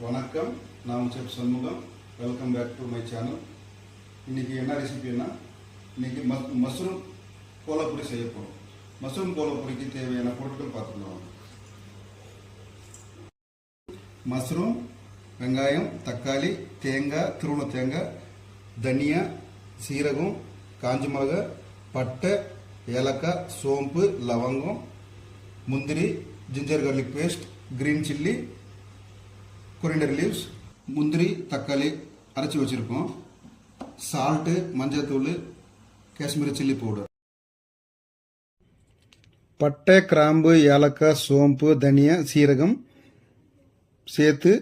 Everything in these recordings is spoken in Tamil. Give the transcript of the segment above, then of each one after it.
வணக்கம், நான் chef Shanmugam. Welcome back to my channel. இன்றைக்கி என்ன ரெசிபின்னா, இன்றைக்கி மஷ்ரூம் கோலப்பொடி செய்ய போகிறோம். மஷ்ரூம் கோலப்பொடிக்கு தேவையான பொருட்கள் பார்த்துக்கலாம். மஷ்ரூம், வெங்காயம், தக்காளி, தேங்காய், துருவன தேங்காய், தனியா, சீரகம், காஞ்ச மிளகாய், பட்டை, ஏலக்காய், சோம்பு, லவங்கம், முந்திரி, ginger garlic paste, green chilli, coriander leaves, முந்திரி, தக்காளி அரைச்சி வச்சுருக்கோம். சால்ட்டு, மஞ்சள்தூள், காஷ்மீரி சில்லி பவுடர். பட்டை, கிராம்பு, ஏலக்காய், சோம்பு, தனியா, சீரகம் சேர்த்து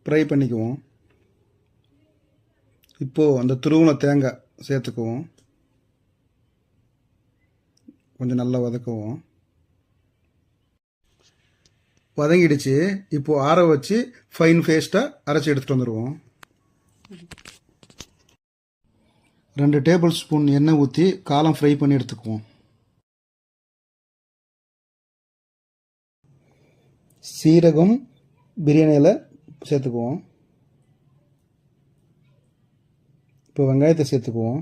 ஃப்ரை பண்ணிக்குவோம். இப்போது அந்த துருவன தேங்காய் சேர்த்துக்குவோம். கொஞ்சம் நல்லா வதக்குவோம். வதங்கிடுச்சு. இப்போது ஆற வச்சு ஃபைன் பேஸ்ட்டாக அரைச்சி எடுத்துகிட்டு வந்துடுவோம். 2 டேபிள் ஸ்பூன் எண்ணெய் ஊற்றி காளான் ஃப்ரை பண்ணி எடுத்துக்குவோம். சீரகம், பிரியாணி இலை சேர்த்துக்குவோம். இப்போ வெங்காயத்தை சேர்த்துக்குவோம்.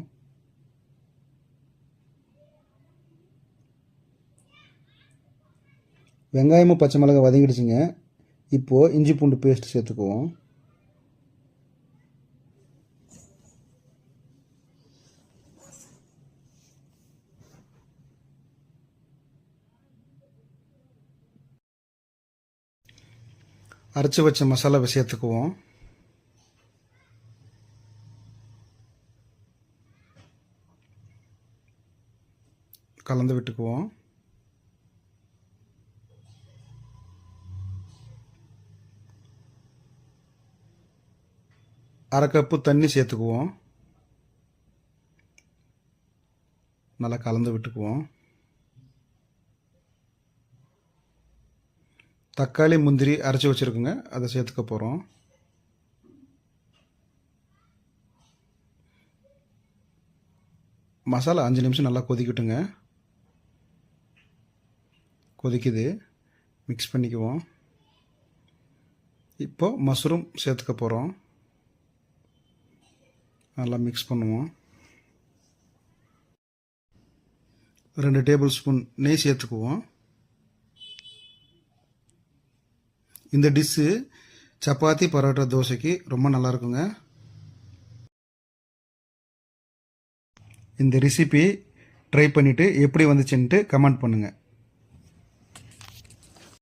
வெங்காயமும் பச்சை மிளகாய் வதங்கிடுச்சுங்க. இப்போது இஞ்சி பூண்டு பேஸ்ட் சேர்த்துக்குவோம். அரைச்சி வச்ச மசாலாவை சேர்த்துக்குவோம். கலந்து விட்டுக்குவோம். அரை கப்பு தண்ணி சேர்த்துக்குவோம். நல்லா கலந்து விட்டுக்குவோம். தக்காளி, முந்திரி அரைச்சி வச்சுருக்குங்க, அதை சேர்த்துக்க போகிறோம். மசாலா 5 நிமிஷம் நல்லா கொதிக்கட்டுங்க. கொதிக்குது, மிக்ஸ் பண்ணிக்குவோம். இப்போது மஷ்ரூம் சேர்த்துக்க போகிறோம். நல்லா மிக்ஸ் பண்ணுவோம். 2 டேபிள் ஸ்பூன் நெய் சேர்த்துக்குவோம். இந்த டிஷ்ஷு சப்பாத்தி, பரோட்டா, தோசைக்கு ரொம்ப நல்லா இருக்குங்க. இந்த ரெசிபி ட்ரை பண்ணிவிட்டு எப்படி வந்துச்சுன்ட்டு கமெண்ட் பண்ணுங்கள்.